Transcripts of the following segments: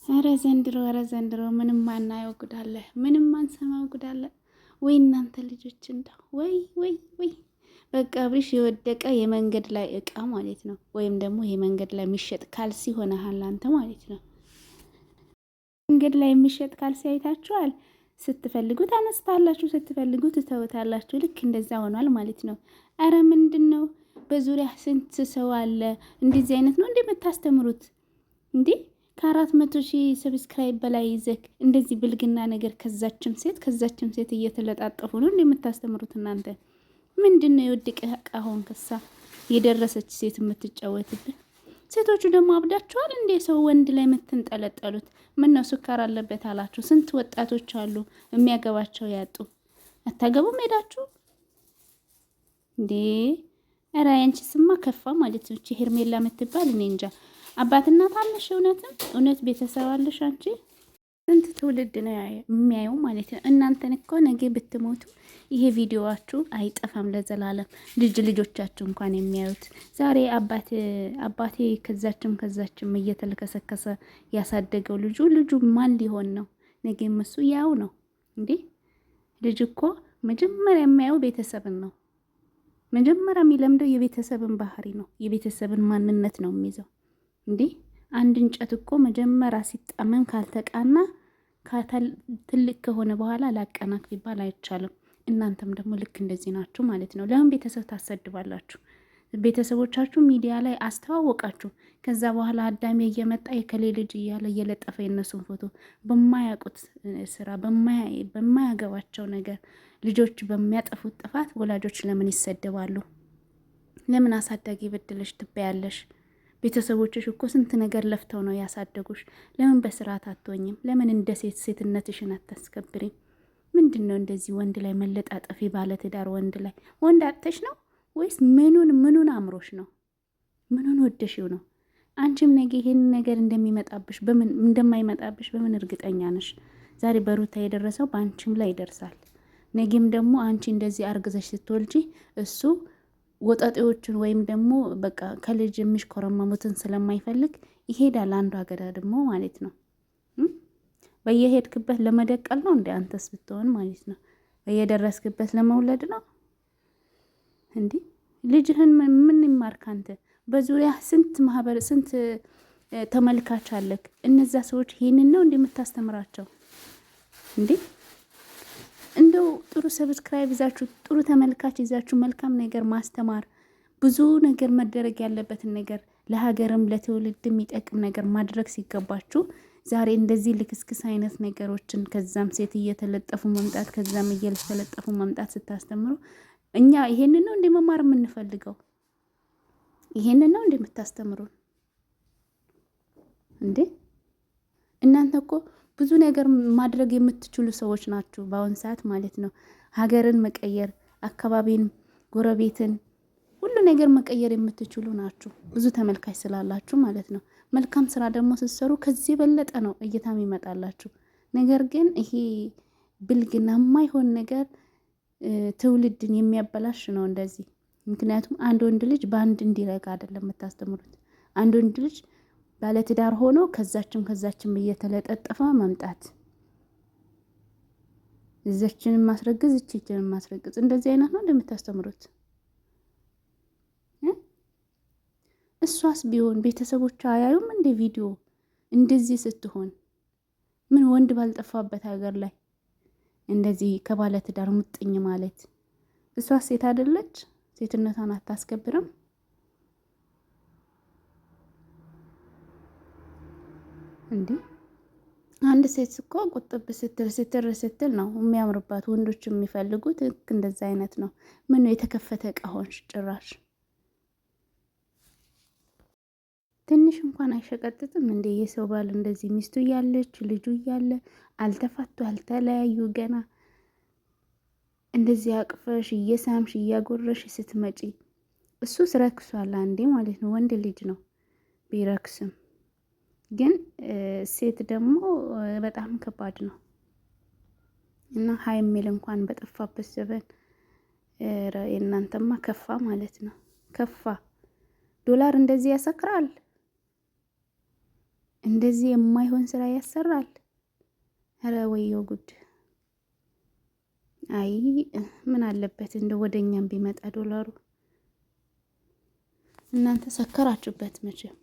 ኧረ ዘንድሮ ምንም ማናየው ጉዳለ፣ ምንም ማንሰማው ጉዳለ። ወይ እናንተ ልጆች እንደው ወይ በቃ አብርሽ የወደቀ የመንገድ ላይ እቃ ማለት ነው። ወይም ደግሞ የመንገድ ላይ የሚሸጥ ካልሲ ሆነሃል አንተ ማለት ነው። መንገድ ላይ የሚሸጥ ካልሲ አይታችኋል? ስትፈልጉ ታነስታላችሁ፣ ስትፈልጉ ትተውታላችሁ። ልክ እንደዛ ሆኗል ማለት ነው። አረ ምንድን ነው? በዙሪያ ስንት ሰው አለ። እንደዚህ አይነት ነው እንዴ የምታስተምሩት እንዴ? ከ400,000 ሰብስክራይብ በላይ ይዘክ እንደዚህ ብልግና ነገር ከዛችም ሴት እየተለጣጠፉ ነው እንዴ የምታስተምሩት እናንተ? ምንድን ነው የወደቀ ዕቃ ሆንክሳ? የደረሰች ሴት የምትጫወትብን ሴቶቹ ደግሞ አብዳችኋል እንዴ? ሰው ወንድ ላይ የምትንጠለጠሉት ምን ነው? ስኳር አለበት አላችሁ? ስንት ወጣቶች አሉ የሚያገባቸው ያጡ። አታገቡም ሄዳችሁ እንዴ? ኧረ ያንቺ ስማ ከፋ ማለት ነው። እቺ ሄርሜላ የምትባል እኔ እንጃ። አባት እናት አለሽ? እውነት ቤተሰብ አለሽ አንቺ? ስንት ትውልድ ነው የሚያየው ማለት ነው። እናንተን እኮ ነገ ብትሞቱ ይሄ ቪዲዮዋችሁ አይጠፋም ለዘላለም። ልጆቻችሁ እንኳን የሚያዩት ዛሬ አባቴ ከዛችም እየተልከሰከሰ ያሳደገው ልጁ ማን ሊሆን ነው? ነገም እሱ ያው ነው እንዴ። ልጅ እኮ መጀመሪያ የሚያየው ቤተሰብን ነው። መጀመሪያ የሚለምደው የቤተሰብን ባህሪ ነው። የቤተሰብን ማንነት ነው የሚይዘው እንዴ። አንድ እንጨት እኮ መጀመሪያ ሲጣመም ካልተቃና ትልቅ ከሆነ በኋላ ላቀናክ ቢባል አይቻልም። እናንተም ደግሞ ልክ እንደዚህ ናችሁ ማለት ነው። ለምን ቤተሰብ ታሰድባላችሁ? ቤተሰቦቻችሁ ሚዲያ ላይ አስተዋወቃችሁ። ከዛ በኋላ አዳሚ እየመጣ የከሌ ልጅ እያለ እየለጠፈ የነሱን ፎቶ በማያውቁት ስራ በማያገባቸው ነገር ልጆች በሚያጠፉት ጥፋት ወላጆች ለምን ይሰደባሉ? ለምን አሳዳጊ በድለሽ ትበያለሽ? ቤተሰቦችሽ እኮ ስንት ነገር ለፍተው ነው ያሳደጉሽ። ለምን በስርዓት አትሆኝም? ለምን እንደ ሴትነትሽን አታስከብሪም? ምንድን ነው እንደዚህ ወንድ ላይ መለጣጠፊ? ባለትዳር ወንድ ላይ ወንድ አጥተሽ ነው ወይስ ምኑን አምሮሽ ነው? ምኑን ወደሽው ነው? አንቺም ነገ ይሄን ነገር እንደማይመጣብሽ በምን እርግጠኛ ነሽ? ዛሬ በሩታ የደረሰው በአንቺም ላይ ይደርሳል። ነገም ደግሞ አንቺ እንደዚህ አርግዘሽ ስትወልጂ እሱ ወጣጤዎቹን ወይም ደግሞ በቃ ከልጅ የሚሽኮረመሙትን ስለማይፈልግ ይሄዳል አንዱ ሀገር ደግሞ ማለት ነው። በየሄድክበት ለመደቀል ነው እንደ አንተስ ብትሆን ማለት ነው። በየደረስክበት ለመውለድ ነው እንዴ? ልጅህን ምን ይማርክ አንተ? በዙሪያ ስንት ተመልካች አለክ። እነዛ ሰዎች ይህንን ነው እንደምታስተምራቸው እንዴ? እንደው ጥሩ ሰብስክራይብ ይዛችሁ ጥሩ ተመልካች ይዛችሁ መልካም ነገር ማስተማር፣ ብዙ ነገር መደረግ ያለበትን ነገር ለሀገርም ለትውልድ የሚጠቅም ነገር ማድረግ ሲገባችሁ ዛሬ እንደዚህ ልክስክስ አይነት ነገሮችን ከዛም ሴት እየተለጠፉ መምጣት ከዛም እየተለጠፉ መምጣት ስታስተምሩ እኛ ይሄንን ነው እንደመማር የምንፈልገው? ይሄንን ነው እንደምታስተምሩን እንዴ? እናንተ እኮ ብዙ ነገር ማድረግ የምትችሉ ሰዎች ናችሁ በአሁን ሰዓት ማለት ነው። ሀገርን መቀየር፣ አካባቢን፣ ጎረቤትን፣ ሁሉ ነገር መቀየር የምትችሉ ናችሁ። ብዙ ተመልካች ስላላችሁ ማለት ነው። መልካም ስራ ደግሞ ስትሰሩ ከዚህ የበለጠ ነው እይታም ይመጣላችሁ። ነገር ግን ይሄ ብልግና የማይሆን ነገር ትውልድን የሚያበላሽ ነው እንደዚህ። ምክንያቱም አንድ ወንድ ልጅ በአንድ እንዲረጋ አይደለም የምታስተምሩት። አንድ ወንድ ልጅ ባለትዳር ሆኖ ከዛችም እየተለጠጠፈ መምጣት፣ እዛችንን ማስረግዝ እችችንን ማስረግዝ፣ እንደዚህ አይነት ነው እንደምታስተምሩት። እሷስ ቢሆን ቤተሰቦቿ አያዩም እንደ ቪዲዮ እንደዚህ ስትሆን? ምን ወንድ ባልጠፋበት ሀገር ላይ እንደዚህ ከባለትዳር ሙጥኝ ማለት? እሷስ ሴት አይደለች? ሴትነቷን አታስከብርም እንዴ? አንድ ሴት እኮ ቁጥብ ስትል ነው የሚያምርባት። ወንዶች የሚፈልጉት እንደዛ አይነት ነው። ምን ነው የተከፈተ እቃ ሆንሽ ጭራሽ? ትንሽ እንኳን አይሸቀጥጥም እንዴ? የሰው ባል እንደዚህ ሚስቱ እያለች ልጁ እያለ አልተፋቱ አልተለያዩ ገና እንደዚህ አቅፈሽ እየሳምሽ እያጎረሽ ስትመጪ እሱ ረክሷል አንዴ ማለት ነው። ወንድ ልጅ ነው ቢረክስም ግን ሴት ደግሞ በጣም ከባድ ነው እና ሀይ የሚል እንኳን በጠፋበት ዘበን የእናንተማ ከፋ ማለት ነው። ከፋ። ዶላር እንደዚህ ያሰክራል። እንደዚህ የማይሆን ስራ ያሰራል። ኧረ ወየው ጉድ! አይ ምን አለበት እንደ ወደኛም ቢመጣ ዶላሩ። እናንተ ሰከራችሁበት መቼም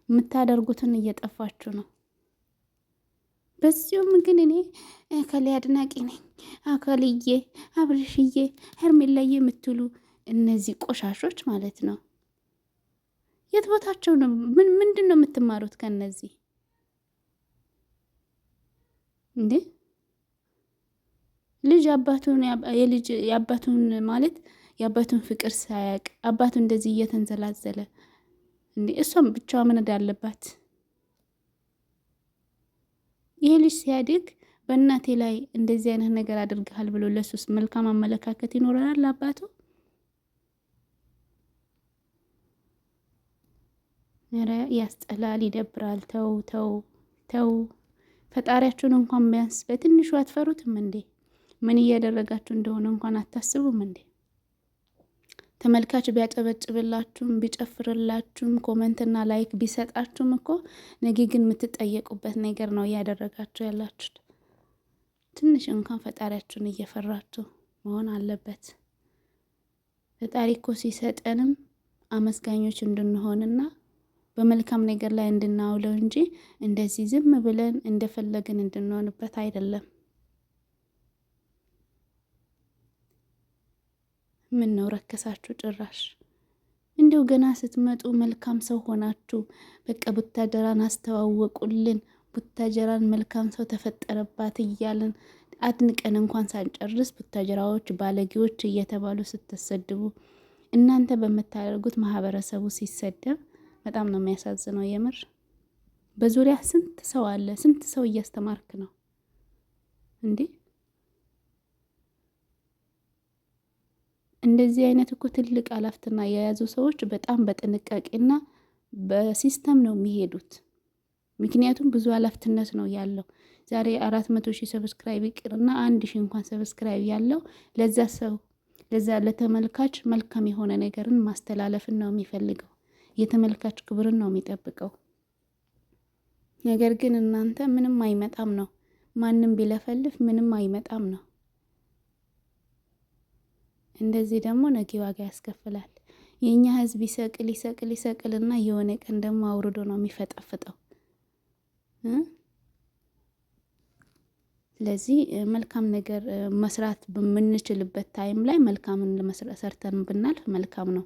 የምታደርጉትን እየጠፋችሁ ነው። በዚሁም ግን እኔ አካሌ አድናቂ ነኝ፣ አካልዬ፣ አብርሽዬ፣ ሄርሜላዬ የምትሉ እነዚህ ቆሻሾች ማለት ነው። የት ቦታቸው ነው? ምንድን ነው የምትማሩት ከነዚህ እንዴ? ልጅ አባቱን የአባቱን ማለት የአባቱን ፍቅር ሳያቅ አባቱ እንደዚህ እየተንዘላዘለ እንዴ! እሷም ብቻዋ ምን አለባት? ይሄ ልጅ ሲያድግ በእናቴ ላይ እንደዚህ አይነት ነገር አድርገሃል ብሎ ለሱስ መልካም አመለካከት ይኖረናል አባቱ? ኧረ ያስጠላል፣ ይደብራል። ተው ተው ተው። ፈጣሪያችሁን እንኳን ቢያንስ በትንሹ አትፈሩትም እንዴ? ምን እያደረጋችሁ እንደሆነ እንኳን አታስቡም እንዴ? ተመልካች ቢያጨበጭብላችሁም ቢጨፍርላችሁም ኮመንትና ላይክ ቢሰጣችሁም እኮ ነገ ግን የምትጠየቁበት ነገር ነው እያደረጋችሁ ያላችሁት። ትንሽ እንኳን ፈጣሪያችሁን እየፈራችሁ መሆን አለበት። ፈጣሪ እኮ ሲሰጠንም አመስጋኞች እንድንሆንና በመልካም ነገር ላይ እንድናውለው እንጂ እንደዚህ ዝም ብለን እንደፈለግን እንድንሆንበት አይደለም። ምን ነው ረከሳችሁ ጭራሽ? እንደው ገና ስትመጡ መልካም ሰው ሆናችሁ በቃ ቡታጀራን አስተዋወቁልን፣ ቡታጀራን መልካም ሰው ተፈጠረባት እያልን አድንቀን እንኳን ሳንጨርስ ቡታጀራዎች ባለጌዎች እየተባሉ ስትሰድቡ እናንተ በምታደርጉት ማህበረሰቡ ሲሰደብ በጣም ነው የሚያሳዝነው። የምር በዙሪያ ስንት ሰው አለ፣ ስንት ሰው እያስተማርክ ነው እንዴ? እንደዚህ አይነት እኮ ትልቅ ኃላፊነት የያዙ ሰዎች በጣም በጥንቃቄና በሲስተም ነው የሚሄዱት። ምክንያቱም ብዙ ኃላፊነት ነው ያለው። ዛሬ 400,000 ሰብስክራይብ ይቅርና 1,000 እንኳን ሰብስክራይብ ያለው ለዛ ሰው ለዛ ለተመልካች መልካም የሆነ ነገርን ማስተላለፍን ነው የሚፈልገው። የተመልካች ክብርን ነው የሚጠብቀው። ነገር ግን እናንተ ምንም አይመጣም ነው፣ ማንም ቢለፈልፍ ምንም አይመጣም ነው። እንደዚህ ደግሞ ነገ ዋጋ ያስከፍላል። የኛ ህዝብ ይሰቅል ይሰቅል ይሰቅልና የሆነ ቀን ደግሞ አውርዶ ነው የሚፈጠፍጠው። ስለዚህ መልካም ነገር መስራት በምንችልበት ታይም ላይ መልካምን ለመስራት ሰርተን ብናልፍ መልካም ነው።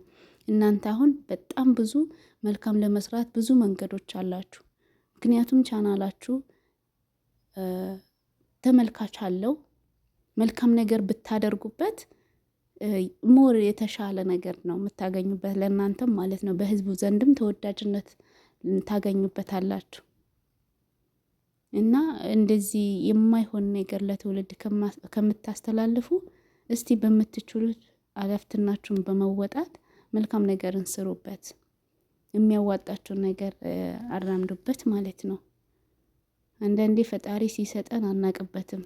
እናንተ አሁን በጣም ብዙ መልካም ለመስራት ብዙ መንገዶች አላችሁ። ምክንያቱም ቻናላችሁ ተመልካች አለው። መልካም ነገር ብታደርጉበት ሞር የተሻለ ነገር ነው የምታገኙበት፣ ለእናንተም ማለት ነው። በህዝቡ ዘንድም ተወዳጅነት ታገኙበታላችሁ። እና እንደዚህ የማይሆን ነገር ለትውልድ ከምታስተላልፉ እስቲ በምትችሉት ኃላፊነታችሁን በመወጣት መልካም ነገርን ስሩበት፣ የሚያዋጣችሁን ነገር አራምዱበት ማለት ነው። አንዳንዴ ፈጣሪ ሲሰጠን አናቅበትም።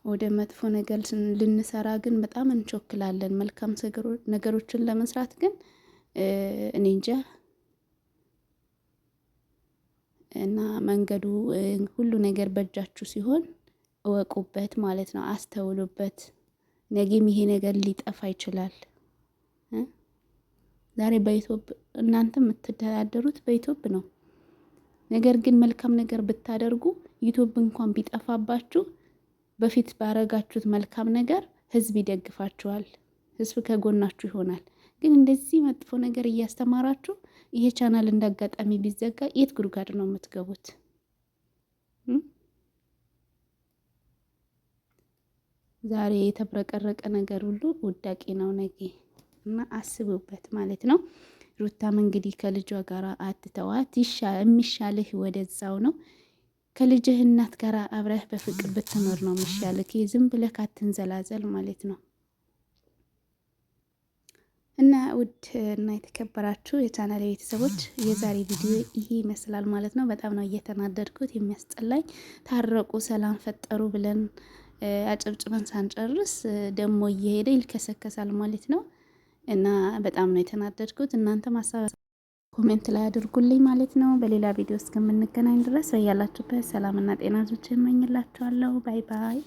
ወደ መጥፎ ነገር ልንሰራ ግን በጣም እንቾክላለን። መልካም ነገሮችን ለመስራት ግን እኔ እንጃ። እና መንገዱ ሁሉ ነገር በእጃችሁ ሲሆን እወቁበት ማለት ነው። አስተውሉበት። ነገም ይሄ ነገር ሊጠፋ ይችላል። ዛሬ በኢትዮጵያ እናንተ የምትተዳደሩት በኢትዮጵያ ነው። ነገር ግን መልካም ነገር ብታደርጉ ዩቲዩብ እንኳን ቢጠፋባችሁ በፊት ባረጋችሁት መልካም ነገር ህዝብ ይደግፋችኋል፣ ህዝብ ከጎናችሁ ይሆናል። ግን እንደዚህ መጥፎ ነገር እያስተማራችሁ ይሄ ቻናል እንዳጋጣሚ ቢዘጋ የት ጉድጓድ ነው የምትገቡት? ዛሬ የተብረቀረቀ ነገር ሁሉ ውዳቂ ነው ነገ እና አስቡበት ማለት ነው። ሩታም እንግዲህ ከልጇ ጋር አትተዋት፣ የሚሻልህ ወደዛው ነው። ከልጅህ እናት ጋር አብረህ በፍቅር ብትኖር ነው የሚሻልህ። ዝም ብለህ አትንዘላዘል ማለት ነው። እና ውድ እና የተከበራችሁ የቻናል ቤተሰቦች የዛሬ ቪዲዮ ይሄ ይመስላል ማለት ነው። በጣም ነው እየተናደድኩት፣ የሚያስጠላኝ። ታረቁ፣ ሰላም ፈጠሩ ብለን አጨብጭበን ሳንጨርስ ደግሞ እየሄደ ይልከሰከሳል ማለት ነው። እና በጣም ነው የተናደድኩት። እናንተ ማሳብ ኮሜንት ላይ አድርጉልኝ ማለት ነው። በሌላ ቪዲዮ እስከምንገናኝ ድረስ በያላችሁበት ሰላምና ጤና ዞች እመኝላችኋለሁ። ባይ ባይ።